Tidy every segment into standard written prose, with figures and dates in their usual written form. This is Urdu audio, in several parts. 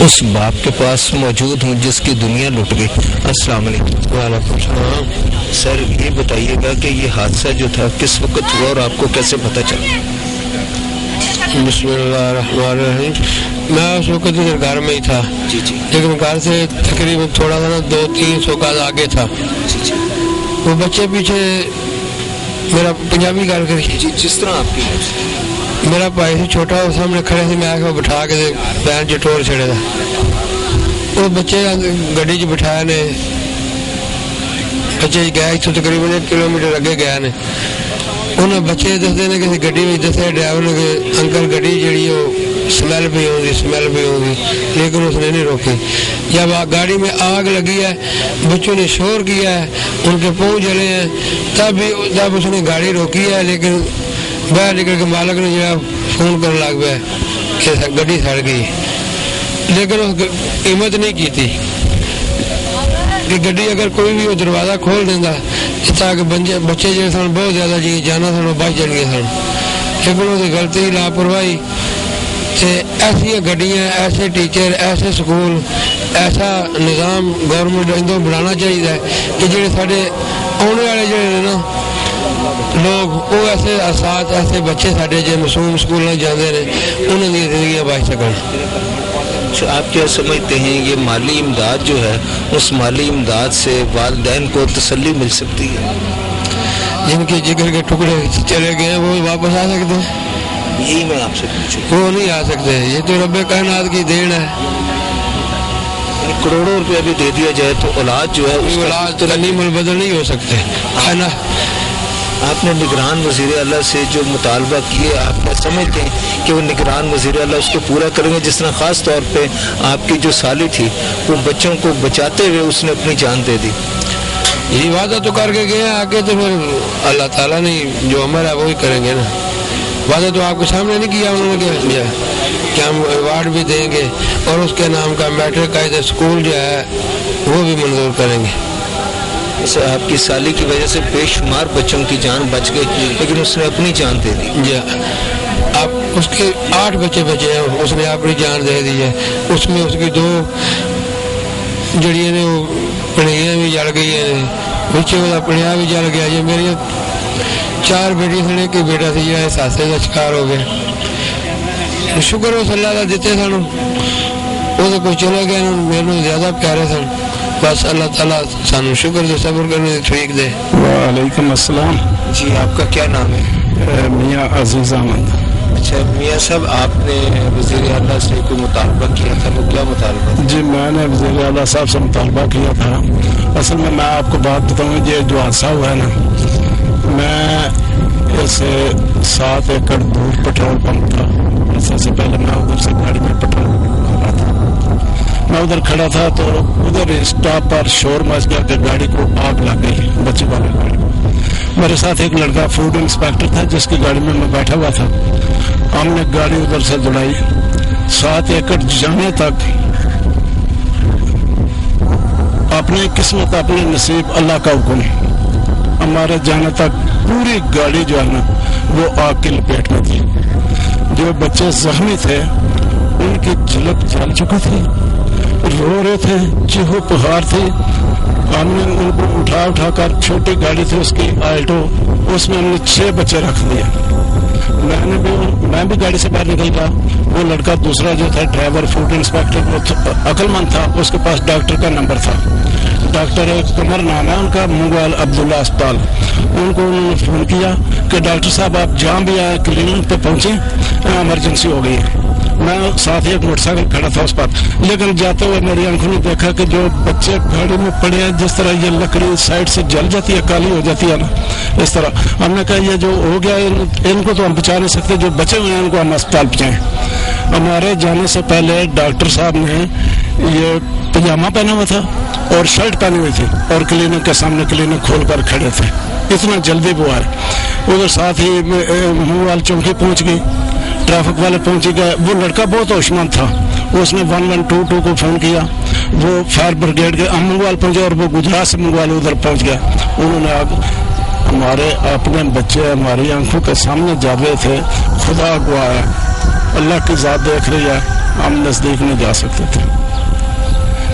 اس باپ کے پاس موجود ہوں جس کی دنیا لٹ گئی۔ السلام علیکم۔ وعلیکم السلام۔ سر یہ بتائیے گا کہ یہ حادثہ جو تھا کس وقت ہوا اور آپ کو کیسے پتہ چلا؟ بسم اللہ الرحمن الرحیم۔ میں اس وقت ادھر گھر میں ہی تھا، جی جی لیکن گھر سے تقریباً تھوڑا سا 200-300 گز آگے تھا۔ جی جی وہ بچے پیچھے، میرا پنجابی گل کری، جی جس طرح آپ کی میرا بھائی سے چھوٹا وہ سامنے کھڑے سے، میں آ کے بٹھا کے پین چٹور چھڑے تھا۔ وہ بچے گڈی چ بٹھایا نے، بچے گیا اتوں تقریباً 1 کلومیٹر اگے گیا نے۔ انہیں بچے دستے ہیں کہ گڈی میں دسیا ڈرائیور نے کہ انکل گڈی جہی وہ سمیل پہ آؤں گی، لیکن اس نے نہیں روکی۔ جب گاڑی میں آگ لگی ہے، بچوں نے شور کیا ہے، ان کے پاؤں جلے ہیں، تب اس نے گاڑی روکی ہے، لیکن باہر نکل کے مالک نے جو فون کرنے لگ پیا کہ گڈی سڑ گئی، لیکن اس ہمت نہیں کی تھی کہ گڈی اگر کوئی بھی وہ دروازہ کھول دینا تاکہ بچے جو سن بہت زیادہ جی جانا سن وہ بچ جان گے سن، لیکن وہ غلطی لاپرواہی سے ایسی گڈیاں، ایسے ٹیچر، ایسے سکول، ایسا نظام گورنمنٹ اندر بنانا چاہیے کہ جڑے سارے آنے والے جڑے نا لوگ وہ ایسے اساتذہ، ایسے بچے سارے جو معصوم سکولوں جاتے ہیں انہوں کی زندگیاں بچ سکن۔ آپ کیا سمجھتے ہیں یہ مالی امداد جو ہے، اس مالی امداد سے والدین کو تسلی مل سکتی ہے؟ جن کے جگر کے ٹکڑے چلے گئے ہیں وہ واپس آ سکتے ہیں؟ یہی میں آپ سے پوچھوں۔ وہ نہیں آ سکتے، یہ تو رب کائنات کی دین ہے۔ کروڑوں روپیہ بھی دے دیا جائے تو اولاد جو ہے اولاد ترمیم البدل نہیں ہو سکتے ہے نا۔ آپ نے نگران وزیر اعلیٰ سے جو مطالبہ کیے، آپ کیا سمجھتے ہیں کہ وہ نگران وزیر اعلیٰ اس کو پورا کریں گے؟ جس طرح خاص طور پہ آپ کی جو سالی تھی وہ بچوں کو بچاتے ہوئے اس نے اپنی جان دے دی۔ یہ وعدہ تو کر کے گئے، آگے تو پھر اللہ تعالیٰ نے جو امر ہے وہی کریں گے نا۔ وعدہ تو آپ کے سامنے نہیں کیا انہوں نے کہ ہم ایوارڈ بھی دیں گے اور اس کے نام کا میٹرک کا اسکول جو ہے وہ بھی منظور کریں گے۔ اسے آپ کی سالی کی وجہ سے بے شمار بچوں کی جان بچ گئی، لیکن اس نے اپنی جان دے دی۔ جی، اب اس کے 8 بچے بچے ہیں، اس نے اپنی جان دے دی ہے۔ اس میں اس کی 2 جڑیاں نے وہ پڑھیاں بھی جل گئی ہیں، بچے وہ پڑھیا بھی جل گیا۔ یہ میری 4 بیٹی سنے کہ بیٹا تھی جو احساسے کا شکار ہو گیا۔ شکر اس اللہ کا دیتے سن، وہ تو کوئی چلے گئے، میرے زیادہ پیارے سن، بس اللہ تعالیٰ سانو شکر دے، صبر کرنے دے، ٹھیک دے۔ وعلیکم السلام۔ جی آپ کا کیا نام ہے؟ میاں عزیز احمد۔ اچھا میاں صاحب، آپ نے وزیر اعلیٰ سے کوئی مطالبہ کیا تھا، وہ کیا مطالبہ تھا؟ جی میں نے وزیر اعلیٰ صاحب سے مطالبہ کیا تھا۔ اصل میں آپ کو بات بتاؤں، یہ جو حادثہ ہوا ہے نا، میں اس سے 7 ایکڑ دور پیٹرول پمپ تھا، سب سے پہلے میں ادھر سے گاڑی میں پیٹرول کھڑا تھا، میں ادھر کھڑا تھا تو ادھر اسٹاپ پر شور مچ گیا کہ گاڑی کو آگ لگ گئی، بچے والی گاڑی۔ میرے ساتھ ایک لڑکا فوڈ انسپیکٹر تھا جس کی گاڑی میں بیٹھا ہوا تھا۔ ہم نے گاڑی ادھر سے دوڑائی 7 ایکڑ جانے تک، اپنی قسمت، اپنے نصیب، اللہ کا حکم، ہمارے جانے تک پوری گاڑی جو ہے نا وہ آگ کی لپیٹ میں تھی۔ جو بچے زخمی تھے ان کی جھلک جل چکی تھی، رو رہے تھے، چیخو پکار تھی۔ ہم نے ان کو اٹھا کر، چھوٹی گاڑی تھی اس کی آلٹو، اس میں ہم نے 6 بچے رکھ دیے۔ میں بھی گاڑی سے باہر نکل گیا۔ وہ لڑکا دوسرا جو تھا ڈرائیور فوڈ انسپیکٹر، وہ عقل مند تھا، اس کے پاس ڈاکٹر کا نمبر تھا، ڈاکٹر قمر نام ہے ان کا، منگوال عبداللہ اسپتال۔ ان کو انہوں نے فون کیا کہ ڈاکٹر صاحب آپ جہاں بھی آئے کلینک پہ پہنچے، ایمرجنسی ہو گئی ہے۔ میں ساتھ ہی ایک موٹر سائیکل کھڑا تھا اس پر، لیکن جاتے ہوئے میری آنکھوں نے دیکھا کہ جو بچے گاڑی میں پڑے ہیں، جس طرح یہ لکڑی سائڈ سے جل جاتی ہے، کالی ہو جاتی ہے نا، اس طرح ہم نے کہا یہ جو ہو گیا ان کو تو ہم بچا نہیں سکتے، جو بچے ہوئے ہیں ان کو ہم اسپتال پہنچائیں۔ ہمارے جانے سے پہلے ڈاکٹر صاحب نے یہ پجامہ پہنا ہوا تھا اور شرٹ پہنی ہوئی تھی، اور کلینک کے سامنے کلینک کھول کر کھڑے تھے، اتنا جلدی وہ آئے۔ ادھر ساتھ ہی منگوال چوکی پہنچ گئی، ٹریفک والے پہنچ گئے۔ وہ لڑکا بہت ہوش مند تھا، اس نے 1122 کو فون کیا، وہ فائر بریگیڈ کے، ہم منگوال پہنچے اور وہ گجرات سے منگوال ادھر پہنچ گیا۔ انہوں نے ہمارے اپنے بچے ہماری آنکھوں کے سامنے جاوے تھے، خدا گواہ ہے، اللہ کی ذات دیکھ رہی ہے، ہم نزدیک نہیں جا سکتے تھے۔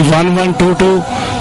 1122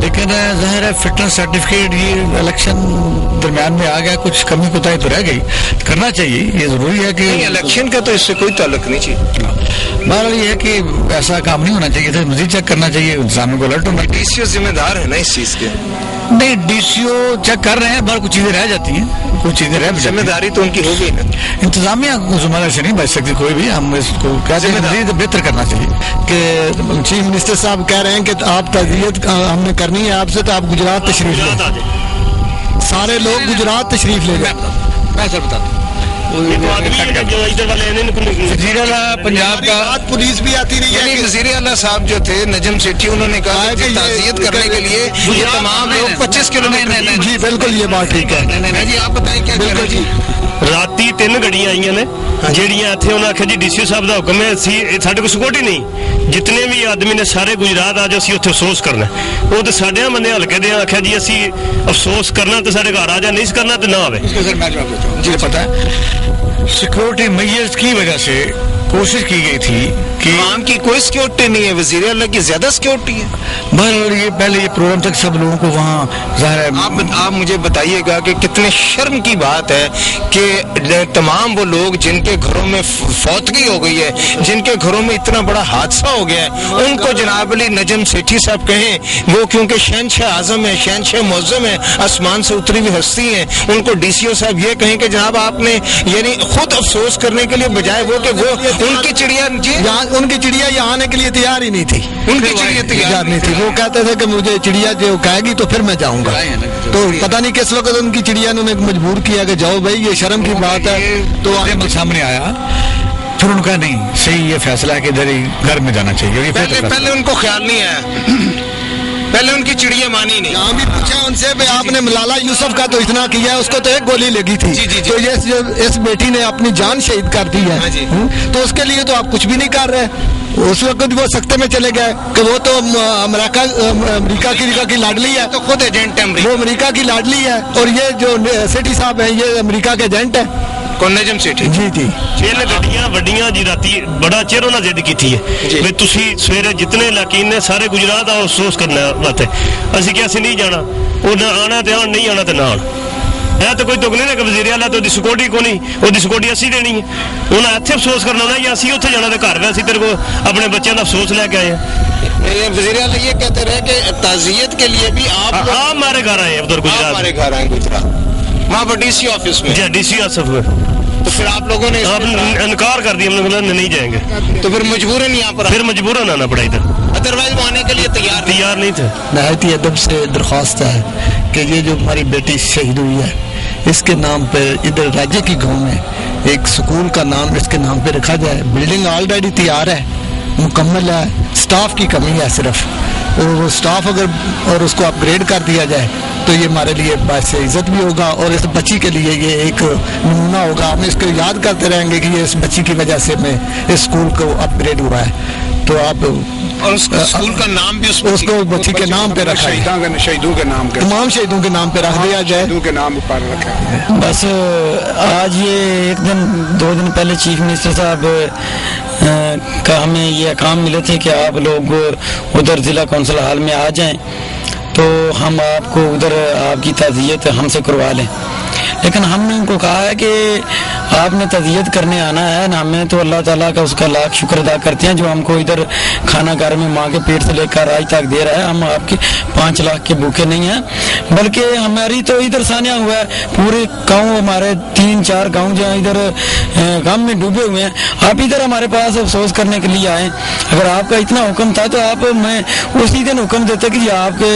لیکن ظاہر ہے فٹنس سرٹیفکیٹ یہ الیکشن درمیان میں آ گیا, کچھ کمی کوتاہی تو رہ گئی, کرنا چاہیے, یہ ضروری ہے کہ الیکشن کا تو اس سے کوئی تعلق نہیں چاہیے. بہرحال یہ ہے کہ ایسا کام نہیں ہونا چاہیے تھا, مزید چیک کرنا چاہیے, انسانوں کو الرٹ ہونا چاہیے. ڈی سی او ذمہ دار ہے نا اس چیز کے. نہیں, ڈی سی او چیک کر رہے ہیں, باہر کچھ چیزیں رہ جاتی ہیں, کچھ چیزیں رہ, ذمہ داری تو ان کی ہوگی نا. انتظامیہ ذمہ داری سے نہیں بچ سکتی کوئی بھی, ہم اس کو کہتے ہیں مزید بہتر کرنا چاہیے. کہ چیف منسٹر صاحب کہہ رہے ہیں کہ آپ تعزیت ہم نے کرنی ہے آپ سے, تو آپ گجرات تشریف لیں, سارے لوگ گجرات تشریف لے جائیں. میں سر بتا دوں پنجاب کا پولیس بھی آتی رہی ہے. وزیر اعلیٰ صاحب جو تھے نجم سیٹھی, انہوں نے کہا کہ تعزیت کرنے کے لیے یہ تمام لوگ 25 کلومیٹر. جی بالکل, یہ بات ٹھیک ہے. جی آپ بتائیں کیا کہہ رہے ہیں. ਰਾਤੀ 3 ਗੱਡੀਆਂ ਆਈਆਂ ਨੇ ਜਿਹੜੀਆਂ ਇੱਥੇ ਉਹਨਾਂ ਆਖਿਆ ਜੀ ਡੀਸੀ ਸਾਹਿਬ ਦਾ ਹੁਕਮ ਹੈ, ਅਸੀਂ ਸਾਡੇ ਕੋਲ ਸਿਕਿਉਰਿਟੀ ਨਹੀਂ, ਜਿੰਨੇ ਵੀ ਆਦਮੀ ਨੇ ਸਾਰੇ ਗੁਜਰਾਤ ਆ ਜਾਓ, ਅਸੀਂ ਉੱਥੇ ਅਫਸੋਸ ਕਰਨਾ. ਉਹ ਤੇ ਸਾਡਿਆਂ ਬੰਦੇ ਹਲਕੇ ਦੇ ਆਖਿਆ ਜੀ ਅਸੀਂ ਅਫਸੋਸ ਕਰਨਾ ਤੇ ਸਾਡੇ ਘਰ ਆ ਜਾ, ਨਹੀਂ ਕਰਨਾ ਤੇ ਨਾ ਆਵੇ. سر میں جواب دیتا ہوں. جی پتا ہے سیکورٹی میجرز کی وجہ سے کوشش کی گئی تھی کہ عوام کی کوئی سیکورٹی نہیں ہے, وزیر اعلیٰ کی زیادہ سیکورٹی ہے. بہرحال یہ پہلے یہ پروگرام تک سب لوگوں کو وہاں ظاہر ہے. آپ مجھے بتائیے گا کہ کتنے شرم کی بات ہے کہ تمام وہ لوگ جن کے گھروں میں فوتگی ہو گئی ہے, جن کے گھروں میں اتنا بڑا حادثہ ہو گیا ہے, ان کو جناب علی نجم سیٹھی صاحب کہیں, وہ کیونکہ شہنشاہ اعظم ہے, شہنشاہ معظم ہے, آسمان سے اتری ہوئی ہستی ہیں, ان کو ڈی سی او صاحب یہ کہیں کہ جناب آپ نے یعنی خود افسوس کرنے کے لیے بجائے وہ کہ وہ ان کی چڑیا, جی ان کی چڑیا یہاں آنے کے لیے تیار ہی نہیں تھی, ان کی چڑیا تیار نہیں تھی. وہ کہتے تھے کہ مجھے چڑیا جو کہے گی تو پھر میں جاؤں گا, تو پتہ نہیں کس وقت ان کی چڑیا نے مجبور کیا کہ جاؤ بھائی, یہ شرم کی بات ہے. تو سامنے آیا, پھر ان کا نہیں صحیح یہ فیصلہ ہے کہ ادھر ہی گھر میں جانا چاہیے. پہلے ان کو خیال نہیں آیا, پہلے ان کی چڑیا مانی نہیں. یہاں بھی پوچھا ان سے آپ نے ملالہ یوسف کا تو اتنا کیا ہے, اس کو تو ایک گولی لگی تھی. تو یہ اس بیٹی نے اپنی جان شہید کر دی ہے, تو اس کے لیے تو آپ کچھ بھی نہیں کر رہے. اس وقت وہ سختے میں چلے گئے کہ وہ تو امریکہ کی لاڈلی ہے, تو خود ایجنٹ ہے, وہ امریکہ کی لاڈلی ہے, اور یہ جو سیٹھی صاحب ہیں یہ امریکہ کے ایجنٹ ہے. کون نجم سیٹھی؟ جی جی. 6 ਗੱਡੀਆਂ ਵੱਡੀਆਂ ਜੀ ਰਾਤੀ ਬੜਾ ਚਿਰ ਉਹਨਾਂ ਜਿੱਦ ਕੀਤੀ ਹੈ ਵੀ ਤੁਸੀਂ ਸਵੇਰੇ ਜਿਤਨੇ ਲਾਕੀਨ ਨੇ ਸਾਰੇ ਗੁਜਰਾਤ ਦਾ ਅਫਸੋਸ ਕਰਨਾ ਵਾਸਤੇ. ਅਸੀਂ ਕਿਹਾ ਅਸੀਂ ਨਹੀਂ ਜਾਣਾ, ਉਹਨਾਂ ਆਣਾ ਤੇ ਆਉਣ, ਨਹੀਂ ਆਉਣਾ ਤੇ ਨਾ ਆਉਣ. ਇਹ ਤਾਂ ਕੋਈ ਤੁਕ ਨਹੀਂ ਨਾ ਕਿ ਵਜ਼ੀਰ ਆਲਾ ਤੇ ਉਹਦੀ ਸਿਕਿਉਰਿਟੀ ਕੋ ਨਹੀਂ, ਉਹਦੀ ਸਿਕਿਉਰਿਟੀ ਅਸੀਂ ਦੇਣੀ ਹੈ. ਉਹਨਾਂ ਇੱਥੇ ਅਫਸੋਸ ਕਰਨਾ ਹੁੰਦਾ ਜਾਂ ਅਸੀਂ ਉੱਥੇ ਜਾਣਾ ਤੇ ਘਰ ਗਏ, ਅਸੀਂ ਤੇਰੇ ਕੋਲ ਆਪਣੇ ਬੱਚਿਆਂ ਦਾ ਅਫਸੋਸ ਲੈ ਕੇ ਆਏ ہیں. وزیر اعلیٰ یہ کہتے رہے کہ تعزیت کے لیے بھی آپ ہمارے گھر آئے ادھر گجرات, ہمارے گھر آئے گجرات, وہاں پر ڈی سی آفس میں. جی ڈی سی آفس میں. تو پھر آپ لوگوں نے انکار کر دیا, ہم لوگ نہیں جائیں گے, تو پھر مجبوراً یہاں پر, پھر مجبوراً آنا پڑا ادھر, ادروائز وہ آنے کے لیے تیار نہیں تھے. نہایت ہی ادب سے درخواست ہے کہ یہ جو ہماری بیٹی شہید ہوئی ہے, اس کے نام پہ ادھر راجے کی گاؤں میں ایک سکول کا نام اس کے نام پہ رکھا جائے. بلڈنگ آلریڈی تیار ہے, مکمل ہے, سٹاف کی کمی ہے صرف, اور وہ سٹاف اگر اور اس کو اپ گریڈ کر دیا جائے تو یہ ہمارے لیے باعث عزت بھی ہوگا, اور اس بچی کے لیے یہ ایک نمونہ ہوگا. ہم اس کو یاد کرتے رہیں گے کہ یہ اس بچی کی وجہ سے میں اس اسکول کو اپ گریڈ ہوا ہے. تو آپ اور اس اسکول کا نام بھی اس کو بچی کے نام پہ رکھا ہے, شہیدوں کے نام کے, تمام شہیدوں کے نام پہ رکھ دیا جائے, شہیدوں کے نام پر رکھا ہے. بس آج یہ 2 دن پہلے چیف منسٹر صاحب کا ہمیں یہ احکام ملے تھے کہ آپ لوگ ادھر ضلع کونسل ہال میں آ جائیں تو ہم آپ کو ادھر آپ کی تعزیت ہم سے کروا لیں. لیکن ہم نے ان کو کہا ہے کہ آپ نے تعزیت کرنے آنا ہے نا, ہمیں تو اللہ تعالیٰ کا اس کا لاکھ شکر ادا کرتے ہیں جو ہم کو ادھر کھانا گھر میں ماں کے پیٹ سے لے کر آج تک دے رہا ہے. ہم آپ کے 5 لاکھ کے بھوکے نہیں ہیں, بلکہ ہماری تو ادھر سانیہ ہوا ہے, پورے گاؤں ہمارے 3-4 گاؤں جہاں ادھر غم میں ڈوبے ہوئے ہیں. آپ ادھر ہمارے پاس افسوس کرنے کے لیے آئیں. اگر آپ کا اتنا حکم تھا تو آپ میں اسی دن حکم دیتے کہ آپ کے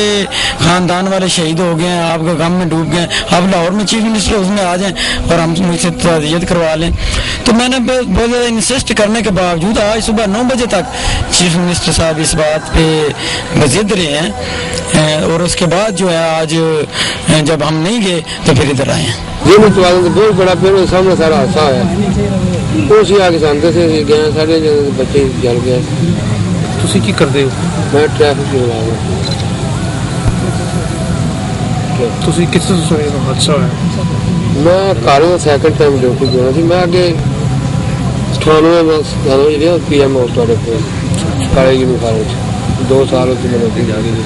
خاندان والے شہید ہو گئے ہیں, آپ کے غم میں ڈوب گئے, آپ لاہور میں چیف منسٹر اس میں آ جائیں اور ہم مجھ سے تعزیت کروا لیں. تو میں نے بہت زیادہ انسسٹ کرنے کے باوجود آج صبح 9 بجے تک چیف منسٹر صاحب اس بات پہ ضد رہے ہیں, اور اس کے بعد جو ہے آج جب ہم نہیں گئے تو پھر ادھر آئے ہیں. یہ متوازن بہت بڑا پھر سامنے سارا حادثہ ہوا ہے, اسی آ کے سانتے سے گئے سارے بچے جل گئے. تسی کی کرتے ہو؟ میں ٹریفک ملازم. تسی کس طرح سنی حادثہ ہوا؟ میں گھر سیکنڈ ٹائم ڈیوٹی گیا سی. میں اگے 98 پی ایم کالج 2 سال اتنے میں نوکری جا رہی تھی.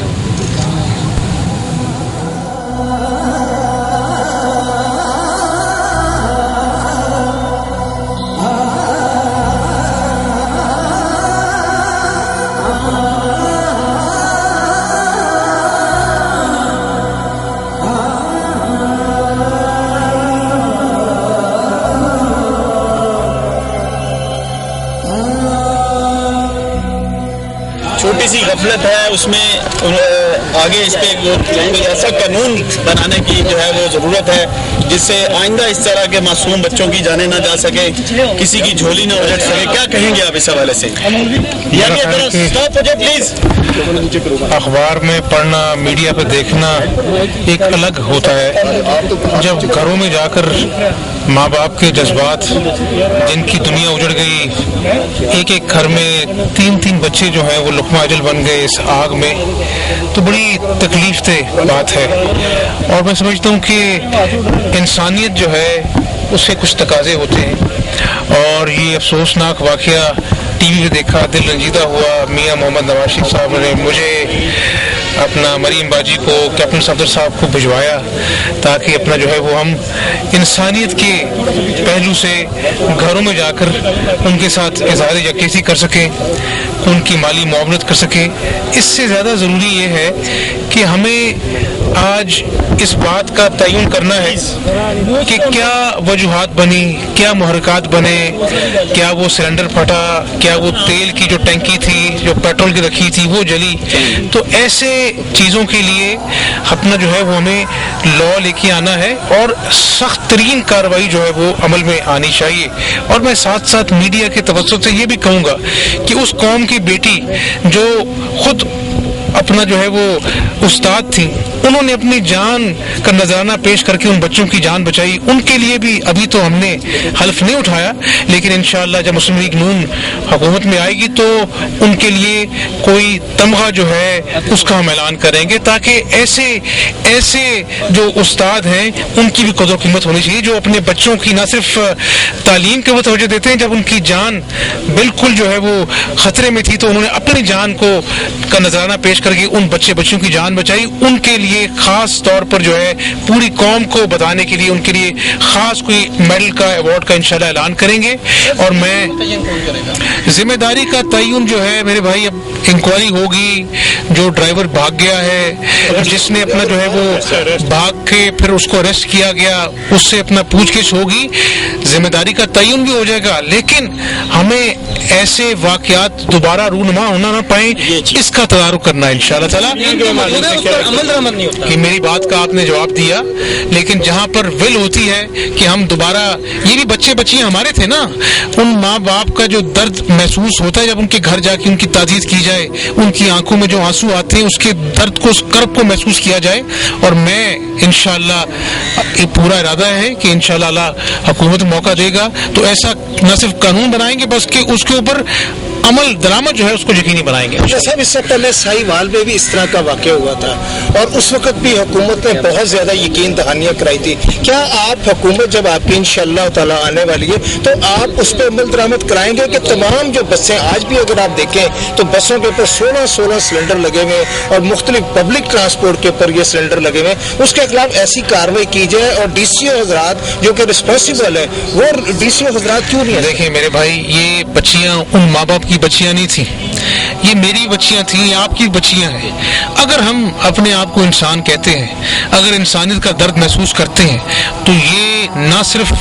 چھوٹی سی غفلت ہے اس میں آگے اس پہ کوئی ایسا قانون بنانے کی جو ہے وہ ضرورت ہے جس سے آئندہ اس طرح کے معصوم بچوں کی جانیں نہ جا سکے, کسی کی جھولی نہ اجڑ سکے. کیا کہیں گے آپ اس حوالے سے؟ پلیز. اخبار میں پڑھنا, میڈیا پہ دیکھنا ایک الگ ہوتا ہے. جب گھروں میں جا کر ماں باپ کے جذبات, جن کی دنیا اجڑ گئی, ایک ایک گھر میں 3 بچے جو ہیں وہ لقمہ اجل بن گئے اس آگ میں, تو بڑی تکلیف دہ بات ہے. اور میں سمجھتا ہوں کہ انسانیت جو ہے اس سے کچھ تقاضے ہوتے ہیں, اور یہ افسوسناک واقعہ ٹی وی پہ دیکھا, دل رنجیدہ ہوا. میاں محمد نواز شریف صاحب نے مجھے, اپنا مریم باجی کو, کیپٹن صفدر صاحب کو بھجوایا تاکہ اپنا جو ہے وہ ہم انسانیت کے پہلو سے گھروں میں جا کر ان کے ساتھ اظہار یکجہتی کر سکیں, ان کی مالی معاونت کر سکیں. اس سے زیادہ ضروری یہ ہے کہ ہمیں آج اس بات کا تعین کرنا ہے کہ کیا وجوہات بنی, کیا محرکات بنے, کیا وہ سلنڈر پھٹا, کیا وہ تیل کی جو ٹینکی تھی جو پیٹرول کی رکھی تھی وہ جلی. تو ایسے چیزوں کے لیے اپنا جو ہے وہ ہمیں لا لے کے آنا ہے, اور سخت ترین کارروائی جو ہے وہ عمل میں آنی چاہیے. اور میں ساتھ ساتھ میڈیا کے توسط سے یہ بھی کہوں گا کہ اس قوم کی بیٹی جو خود اپنا جو ہے وہ استاد تھی, انہوں نے اپنی جان کا نذرانہ پیش کر کے ان بچوں کی جان بچائی. ان کے لیے بھی ابھی تو ہم نے حلف نہیں اٹھایا, لیکن انشاءاللہ جب مسلم لیگ نون حکومت میں آئے گی تو ان کے لیے کوئی تمغہ جو ہے اس کا ہم اعلان کریں گے, تاکہ ایسے جو استاد ہیں ان کی بھی قدر و قیمت ہونی چاہیے, جو اپنے بچوں کی نہ صرف تعلیم کے وہ توجہ دیتے ہیں, جب ان کی جان بالکل جو ہے وہ خطرے میں تھی تو انہوں نے اپنی جان کا نذرانہ پیش کر کے ان بچوں کی جان بچائی. ان کے لیے خاص طور پر جو ہے پوری قوم کو بتانے کے لیے ان کے لیے خاص کوئی میڈل کا, ایوارڈ کا انشاءاللہ اعلان کریں گے. اور میں ذمہ داری کا تعین جو ہے میرے بھائی, اب انکوائری ہوگی, جو ڈرائیور بھاگ گیا ہے, جس نے اپنا جو ہے وہ بھاگ کے پھر اس کو اریسٹ کیا گیا, اس سے اپنا پوچھ گچھ ہوگی, ذمہ داری کا تعین بھی ہو جائے گا. لیکن ہمیں ایسے واقعات دوبارہ رونما ہونا نہ پائیں, اس کا تدارک کرنا ہے انشاءاللہ تعالیٰ. کہ میری بات کا آپ نے جواب دیا, لیکن جہاں پر ول ہوتی ہے کہ ہم دوبارہ, یہ بھی بچیاں ہمارے تھے نا, ان ماں باپ کا جو درد محسوس ہوتا ہے جب ان کے گھر جا کے ان کی تعزیز کی جائے, ان کی آنکھوں میں جو آنسو آتے ہیں اس کے درد کو, اس کرب کو محسوس کیا جائے. اور میں انشاءاللہ یہ پورا ارادہ ہے کہ انشاءاللہ اللہ حکومت موقع دے گا تو ایسا نہ صرف قانون بنائیں گے بس کہ اس کے اوپر عمل درآمد جو ہے اس کو یقینی بنائیں گے. صاحب اس سے پہلے سائی وال میں بھی اس طرح کا واقعہ ہوا تھا اور اس وقت بھی حکومت نے بہت زیادہ یقین دہانیاں کرائی تھی. کیا آپ حکومت جب آپ کی انشاءاللہ تعالیٰ آنے والی ہے تو آپ اس پہ عمل درآمد کرائیں گے کہ تمام جو بسیں آج بھی اگر آپ دیکھیں تو بسوں کے اوپر 16 سلنڈر لگے ہوئے اور مختلف پبلک ٹرانسپورٹ کے اوپر یہ سلنڈر لگے ہوئے, اس کے خلاف ایسی کارروائی کی جائے اور ڈی سی او حضرات جو کہ رسپانسیبل ہے وہ ڈی سی او حضرات کیوں نہیں ہے؟ دیکھیں میرے بھائی, یہ بچیاں ان ماں باپ کی بچیاں نہیں تھیں, یہ میری بچیاں تھیں, آپ کی بچیاں ہیں. اگر ہم اپنے آپ کو انسان کہتے ہیں, اگر انسانیت کا درد محسوس کرتے ہیں تو یہ نہ صرف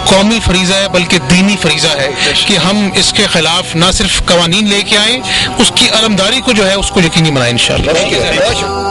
قومی فریضہ ہے بلکہ دینی فریضہ ہے کہ ہم اس کے خلاف نہ صرف قوانین لے کے آئیں, اس کی علمداری کو جو ہے اس کو یقینی بنائیں انشاءاللہ.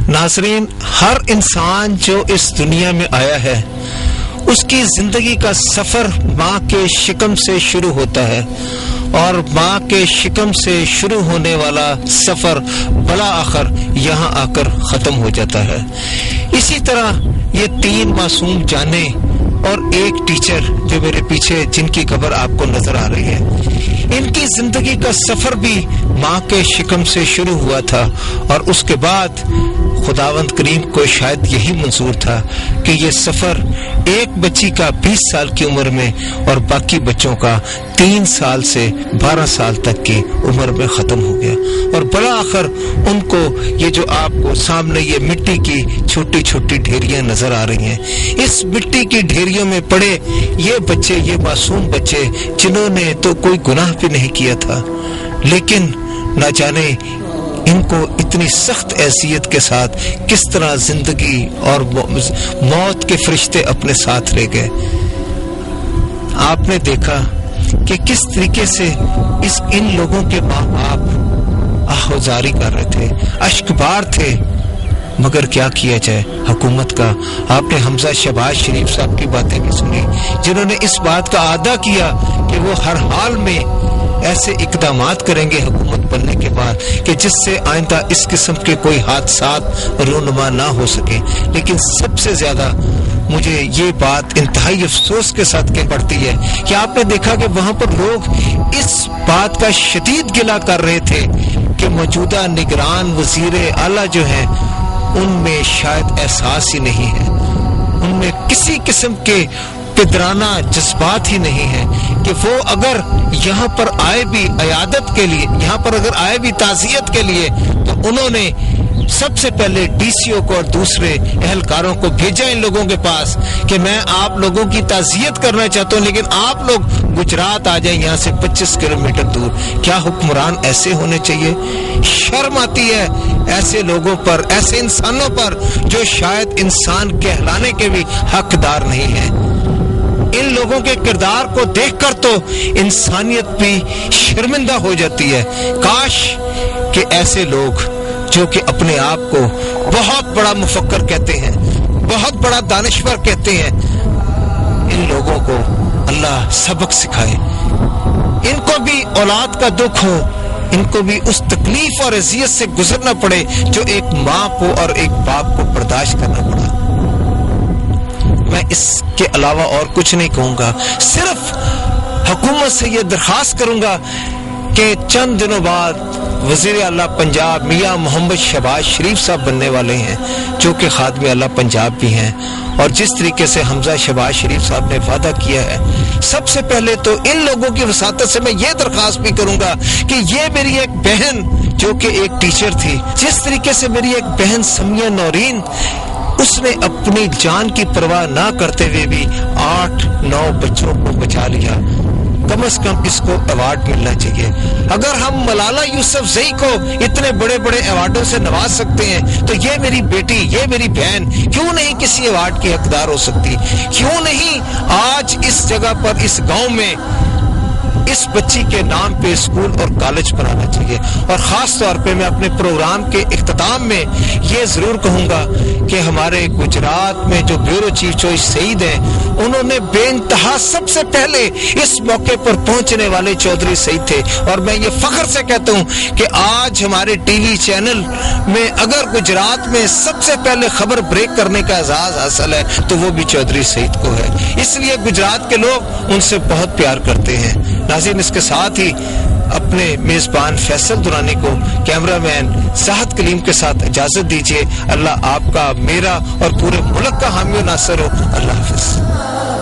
ناظرین, ہر انسان جو اس دنیا میں آیا ہے اس کی زندگی کا سفر ماں کے شکم سے شروع ہوتا ہے اور ماں کے شکم سے شروع ہونے والا سفر بالآخر یہاں آ کر ختم ہو جاتا ہے. اسی طرح یہ 3 معصوم جانیں اور ایک ٹیچر جو میرے پیچھے جن کی قبر آپ کو نظر آ رہی ہے, ان کی زندگی کا سفر بھی ماں کے شکم سے شروع ہوا تھا اور اس کے بعد خداوند کریم کو شاید یہی منظور تھا کہ یہ سفر ایک بچی کا 20 سال کی عمر میں اور باقی بچوں کا 3 سال سے 12 سال تک کی عمر میں ختم ہو گیا. اور بالآخر ان کو یہ جو آپ کو سامنے یہ مٹی کی چھوٹی چھوٹی ڈھیریاں نظر آ رہی ہیں, اس مٹی کی ڈھیریوں میں پڑے یہ بچے, یہ معصوم بچے جنہوں نے تو کوئی گناہ بھی نہیں کیا تھا, لیکن نہ جانے ان کو اتنی سخت اذیت کے ساتھ کس طرح زندگی اور موت کے فرشتے اپنے ساتھ لے گئے. آپ نے دیکھا کہ کس طریقے سے ان لوگوں کے ماں باپ آہوزاری کر رہے تھے, اشکبار تھے, مگر کیا کیا جائے حکومت کا. آپ نے حمزہ شہباز شریف صاحب کی باتیں بھی سنی جنہوں نے اس بات کا اعادہ کیا کہ وہ ہر حال میں ایسے اقدامات کریں گے حکومت بننے کے بعد کہ جس سے آئندہ اس قسم کے کوئی حادثات رونما نہ ہو سکے. لیکن سب سے زیادہ مجھے یہ بات انتہائی افسوس کے ساتھ کہہ پڑتی ہے کہ آپ نے دیکھا کہ وہاں پر لوگ اس بات کا شدید گلہ کر رہے تھے کہ موجودہ نگران وزیر اعلیٰ جو ہیں ان میں شاید احساس ہی نہیں ہے, ان میں کسی قسم کے پدرانہ جذبات ہی نہیں ہے کہ وہ اگر یہاں پر آئے بھی عیادت کے لیے, یہاں پر اگر آئے بھی تعزیت کے لیے, تو انہوں نے سب سے پہلے ڈی سی او کو اور دوسرے اہلکاروں کو بھیجا ان لوگوں کے پاس کہ میں آپ لوگوں کی تعزیت کرنا چاہتا ہوں, لیکن آپ لوگ گجرات آ جائیں یہاں سے 25 کلومیٹر دور. کیا حکمران ایسے ہونے چاہیے؟ شرم آتی ہے ایسے لوگوں پر, ایسے انسانوں پر جو شاید انسان کہلانے کے بھی حقدار نہیں ہیں. ان لوگوں کے کردار کو دیکھ کر تو انسانیت بھی شرمندہ ہو جاتی ہے. کاش کہ ایسے لوگ جو کہ اپنے آپ کو بہت بڑا مفکر کہتے ہیں, بہت بڑا دانشور کہتے ہیں, ان لوگوں کو اللہ سبق سکھائے. ان کو بھی اولاد کا دکھ ہو, ان کو بھی اس تکلیف اور اذیت سے گزرنا پڑے جو ایک ماں کو اور ایک باپ کو برداشت کرنا پڑا. میں اس کے علاوہ اور کچھ نہیں کہوں گا, صرف حکومت سے یہ درخواست کروں گا کہ چند دنوں بعد وزیر اعلیٰ پنجاب میاں محمد شہباز شریف صاحب بننے والے ہیں جو کہ خادم اعلیٰ پنجاب بھی ہیں, اور جس طریقے سے حمزہ شہباز شریف صاحب نے وعدہ کیا ہے, سب سے پہلے تو ان لوگوں کی وساطت سے میں یہ درخواست بھی کروں گا کہ یہ میری ایک بہن جو کہ ایک ٹیچر تھی, جس طریقے سے میری ایک بہن سمیہ نورین, اس نے اپنی جان کی پرواہ نہ کرتے ہوئے بھی 8-9 بچوں کو بچا لیا, کم از کم اس کو ایوارڈ ملنا چاہیے. اگر ہم ملالہ یوسف زئی کو اتنے بڑے بڑے ایوارڈوں سے نواز سکتے ہیں تو یہ میری بیٹی, یہ میری بہن کیوں نہیں کسی ایوارڈ کی حقدار ہو سکتی؟ کیوں نہیں آج اس جگہ پر اس گاؤں میں اس بچی کے نام پہ اسکول اور کالج بنانا چاہیے. اور خاص طور پہ میں اپنے پروگرام کے اختتام میں یہ ضرور کہوں گا کہ ہمارے گجرات میں جو بیورو چیف چوئس سعید ہیں, انہوں نے بے انتہا سب سے پہلے اس موقع پر پہنچنے والے چودھری سعید تھے. اور میں یہ فخر سے کہتا ہوں کہ آج ہمارے ٹی وی چینل میں اگر گجرات میں سب سے پہلے خبر بریک کرنے کا اعزاز حاصل ہے تو وہ بھی چودھری سعید کو ہے. اس لیے گجرات کے لوگ ان سے بہت پیار کرتے ہیں. ناظرین, اس کے ساتھ ہی اپنے میزبان فیصل درانی کو کیمرہ مین صاحب کلیم کے ساتھ اجازت دیجیے. اللہ آپ کا, میرا اور پورے ملک کا حامی و ناصر ہو. اللہ حافظ.